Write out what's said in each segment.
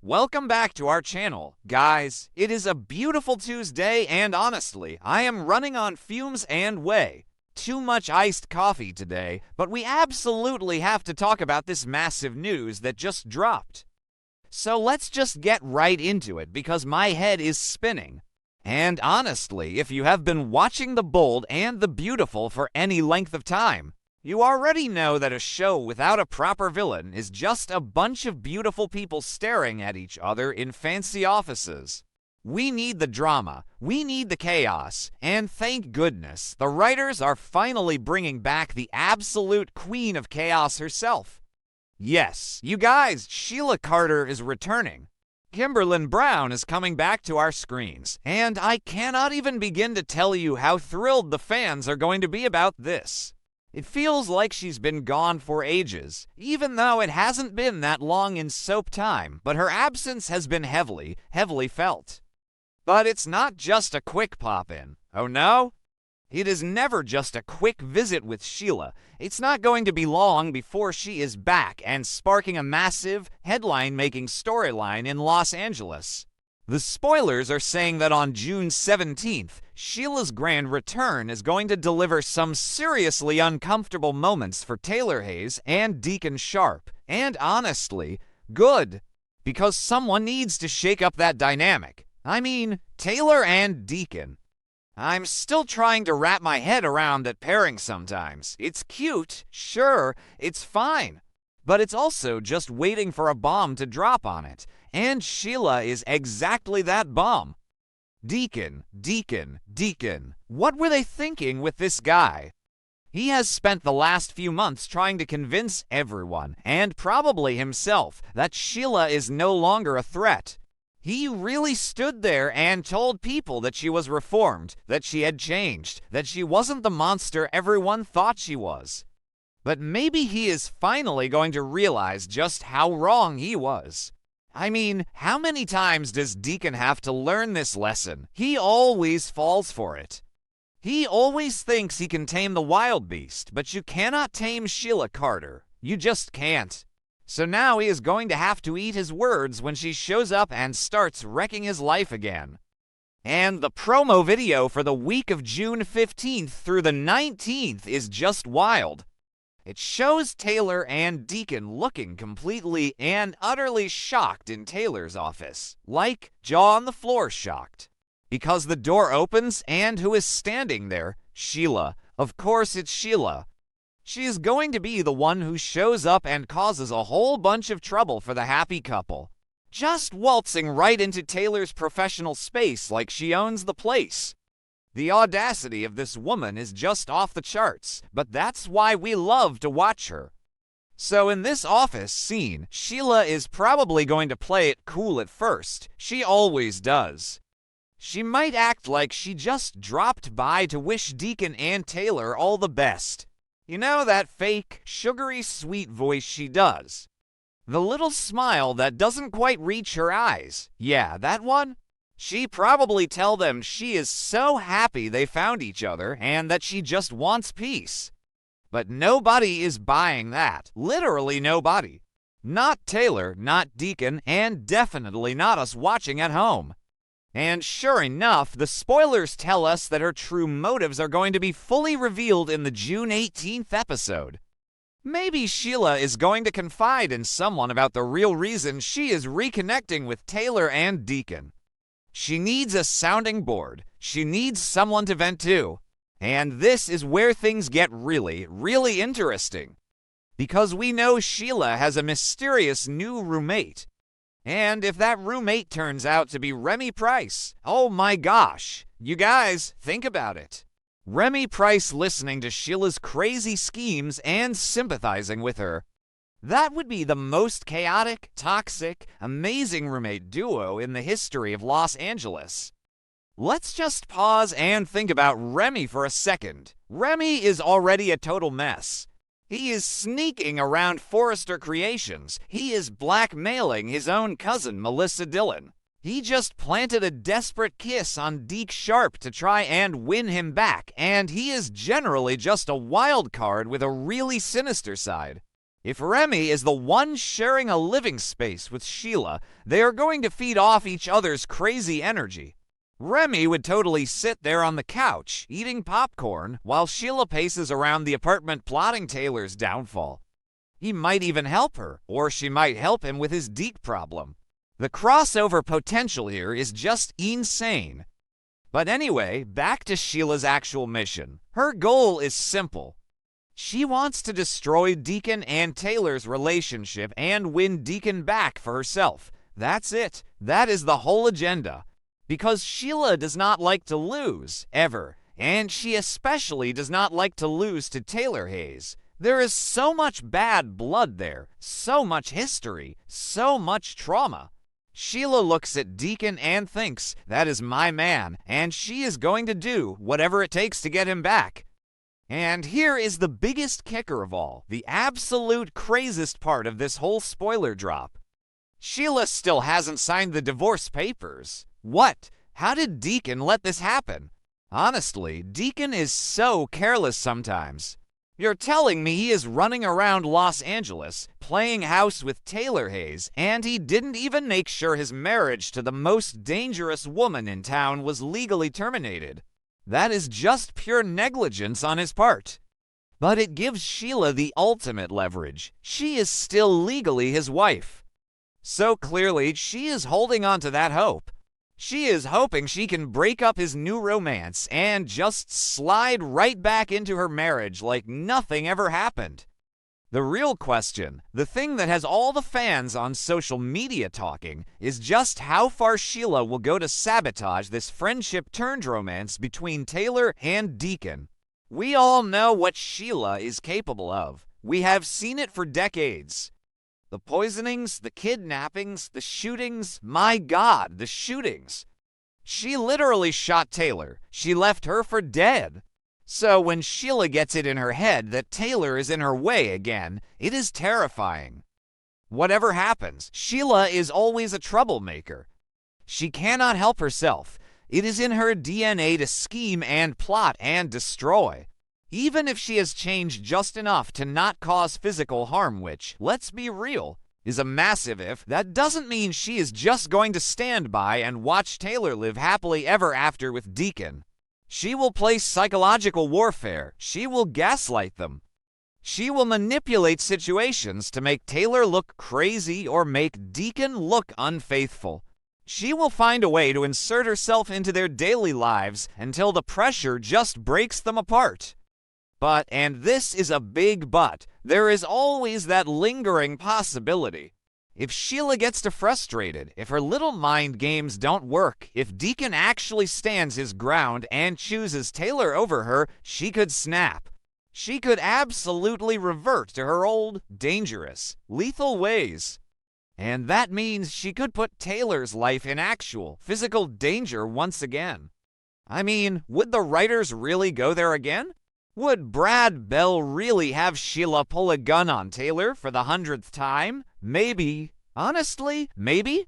Welcome back to our channel. Guys, it is a beautiful Tuesday and honestly, I am running on fumes and way too much iced coffee today, but we absolutely have to talk about this massive news that just dropped. So let's just get right into it because my head is spinning. And honestly, if you have been watching The Bold and the Beautiful for any length of time, you already know that a show without a proper villain is just a bunch of beautiful people staring at each other in fancy offices. We need the drama, we need the chaos, and thank goodness the writers are finally bringing back the absolute queen of chaos herself. Yes, you guys, Sheila Carter is returning. Kimberlin Brown is coming back to our screens, and I cannot even begin to tell you how thrilled the fans are going to be about this. It feels like she's been gone for ages, even though it hasn't been that long in soap time, but her absence has been heavily felt. But it's not just a quick pop-in. Oh no? It is never just a quick visit with Sheila. It's not going to be long before she is back and sparking a massive, headline-making storyline in Los Angeles. The spoilers are saying that on June 17th, Sheila's grand return is going to deliver some seriously uncomfortable moments for Taylor Hayes and Deacon Sharp. And honestly, good. Because someone needs to shake up that dynamic. I mean, Taylor and Deacon. I'm still trying to wrap my head around that pairing sometimes. It's cute, sure, it's fine. But it's also just waiting for a bomb to drop on it. And Sheila is exactly that bomb. Deacon. What were they thinking with this guy? He has spent the last few months trying to convince everyone, and probably himself, that Sheila is no longer a threat. He really stood there and told people that she was reformed, that she had changed, that she wasn't the monster everyone thought she was. But maybe he is finally going to realize just how wrong he was. I mean, how many times does Deacon have to learn this lesson? He always falls for it. He always thinks he can tame the wild beast, but you cannot tame Sheila Carter. You just can't. So now he is going to have to eat his words when she shows up and starts wrecking his life again. And the promo video for the week of June 15th through the 19th is just wild. It shows Taylor and Deacon looking completely and utterly shocked in Taylor's office, like jaw on the floor shocked. Because the door opens and who is standing there? Sheila. Of course it's Sheila. She is going to be the one who shows up and causes a whole bunch of trouble for the happy couple. Just waltzing right into Taylor's professional space like she owns the place. The audacity of this woman is just off the charts, but that's why we love to watch her. So in this office scene, Sheila is probably going to play it cool at first. She always does. She might act like she just dropped by to wish Deacon and Taylor all the best. You know, that fake, sugary sweet voice she does. The little smile that doesn't quite reach her eyes. Yeah, that one. She probably tell them she is so happy they found each other and that she just wants peace. But nobody is buying that. Literally nobody. Not Taylor, not Deacon, and definitely not us watching at home. And sure enough, the spoilers tell us that her true motives are going to be fully revealed in the June 18th episode. Maybe Sheila is going to confide in someone about the real reason she is reconnecting with Taylor and Deacon. She needs a sounding board. She needs someone to vent to. And this is where things get really interesting. Because we know Sheila has a mysterious new roommate. And if that roommate turns out to be Remy Price, oh my gosh, you guys, think about it. Remy Price listening to Sheila's crazy schemes and sympathizing with her. That would be the most chaotic, toxic, amazing roommate duo in the history of Los Angeles. Let's just pause and think about Remy for a second. Remy is already a total mess. He is sneaking around Forrester Creations. He is blackmailing his own cousin, Melissa Dillon. He just planted a desperate kiss on Deke Sharp to try and win him back, and he is generally just a wild card with a really sinister side. If Remy is the one sharing a living space with Sheila, they are going to feed off each other's crazy energy. Remy would totally sit there on the couch, eating popcorn, while Sheila paces around the apartment plotting Taylor's downfall. He might even help her, or she might help him with his Deke problem. The crossover potential here is just insane. But anyway, back to Sheila's actual mission. Her goal is simple. She wants to destroy Deacon and Taylor's relationship and win Deacon back for herself. That's it. That is the whole agenda. Because Sheila does not like to lose, ever. And she especially does not like to lose to Taylor Hayes. There is so much bad blood there, so much history, so much trauma. Sheila looks at Deacon and thinks, that is my man, and she is going to do whatever it takes to get him back. And here is the biggest kicker of all, the absolute craziest part of this whole spoiler drop. Sheila still hasn't signed the divorce papers. What? How did Deacon let this happen? Honestly, Deacon is so careless sometimes. You're telling me he is running around Los Angeles, playing house with Taylor Hayes, and he didn't even make sure his marriage to the most dangerous woman in town was legally terminated. That is just pure negligence on his part. But it gives Sheila the ultimate leverage. She is still legally his wife. So clearly, she is holding on to that hope. She is hoping she can break up his new romance and just slide right back into her marriage like nothing ever happened. The real question, the thing that has all the fans on social media talking, is just how far Sheila will go to sabotage this friendship-turned romance between Taylor and Deacon. We all know what Sheila is capable of. We have seen it for decades. The poisonings, the kidnappings, the shootings, my God, the shootings. She literally shot Taylor. She left her for dead. So when Sheila gets it in her head that Taylor is in her way again, it is terrifying. Whatever happens, Sheila is always a troublemaker. She cannot help herself. It is in her DNA to scheme and plot and destroy. Even if she has changed just enough to not cause physical harm, which, let's be real, is a massive if, that doesn't mean she is just going to stand by and watch Taylor live happily ever after with Deacon. She will play psychological warfare. She will gaslight them. She will manipulate situations to make Taylor look crazy or make Deacon look unfaithful. She will find a way to insert herself into their daily lives until the pressure just breaks them apart. But, and this is a big but, there is always that lingering possibility. If Sheila gets too frustrated, if her little mind games don't work, if Deacon actually stands his ground and chooses Taylor over her, she could snap. She could absolutely revert to her old, dangerous, lethal ways. And that means she could put Taylor's life in actual, physical danger once again. I mean, would the writers really go there again? Would Brad Bell really have Sheila pull a gun on Taylor for the 100th time? Maybe. Honestly, maybe.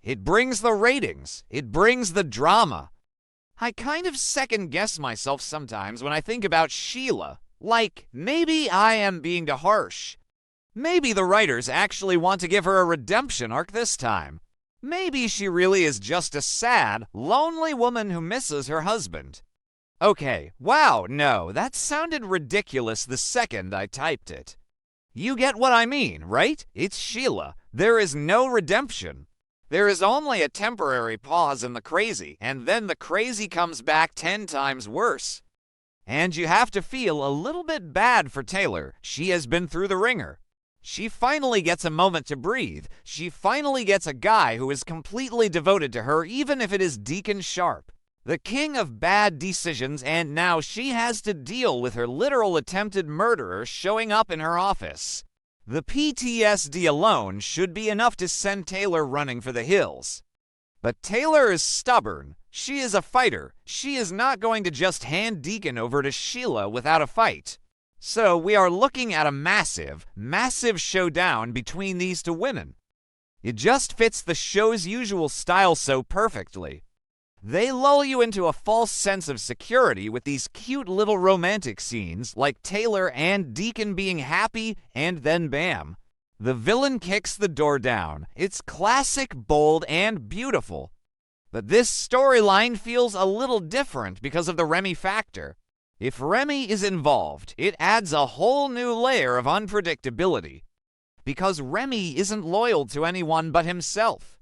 It brings the ratings. It brings the drama. I kind of second-guess myself sometimes when I think about Sheila. Like, maybe I am being too harsh. Maybe the writers actually want to give her a redemption arc this time. Maybe she really is just a sad, lonely woman who misses her husband. Okay, wow, no, that sounded ridiculous the second I typed it. You get what I mean, right? It's Sheila. There is no redemption. There is only a temporary pause in the crazy, and then the crazy comes back 10 times worse. And you have to feel a little bit bad for Taylor. She has been through the ringer. She finally gets a moment to breathe. She finally gets a guy who is completely devoted to her, even if it is Deacon Sharp, the king of bad decisions, and now she has to deal with her literal attempted murderer showing up in her office. The PTSD alone should be enough to send Taylor running for the hills. But Taylor is stubborn. She is a fighter. She is not going to just hand Deacon over to Sheila without a fight. So we are looking at a massive, massive showdown between these two women. It just fits the show's usual style so perfectly. They lull you into a false sense of security with these cute little romantic scenes, like Taylor and Deacon being happy, and then bam, the villain kicks the door down. It's classic, bold, and beautiful. But this storyline feels a little different because of the Remy factor. If Remy is involved, it adds a whole new layer of unpredictability. Because Remy isn't loyal to anyone but himself.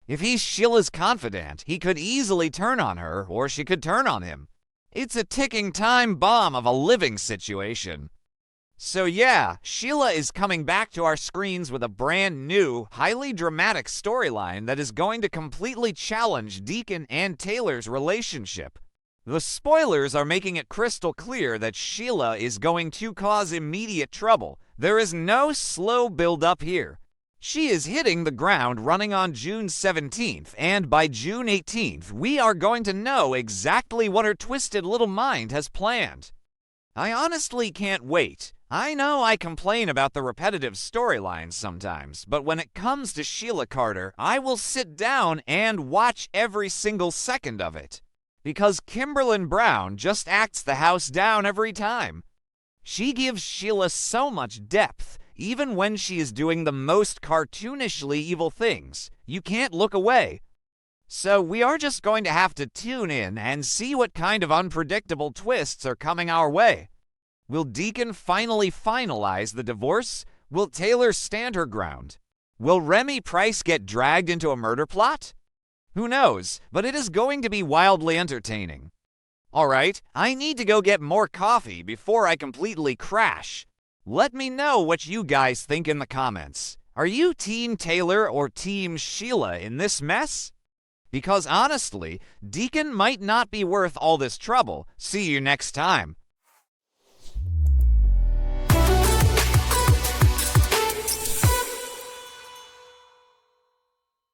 If he's Sheila's confidant, he could easily turn on her, or she could turn on him. It's a ticking time bomb of a living situation. So yeah, Sheila is coming back to our screens with a brand new, highly dramatic storyline that is going to completely challenge Deacon and Taylor's relationship. The spoilers are making it crystal clear that Sheila is going to cause immediate trouble. There is no slow build-up here. She is hitting the ground running on June 17th, and by June 18th, we are going to know exactly what her twisted little mind has planned. I honestly can't wait. I know I complain about the repetitive storylines sometimes, but when it comes to Sheila Carter, I will sit down and watch every single second of it. Because Kimberlin Brown just acts the house down every time. She gives Sheila so much depth, even when she is doing the most cartoonishly evil things. You can't look away. So we are just going to have to tune in and see what kind of unpredictable twists are coming our way. Will Deacon finally finalize the divorce? Will Taylor stand her ground? Will Remy Price get dragged into a murder plot? Who knows, but it is going to be wildly entertaining. Alright, I need to go get more coffee before I completely crash. Let me know what you guys think in the comments. Are you Team Taylor or Team Sheila in this mess? Because honestly, Deacon might not be worth all this trouble. See you next time.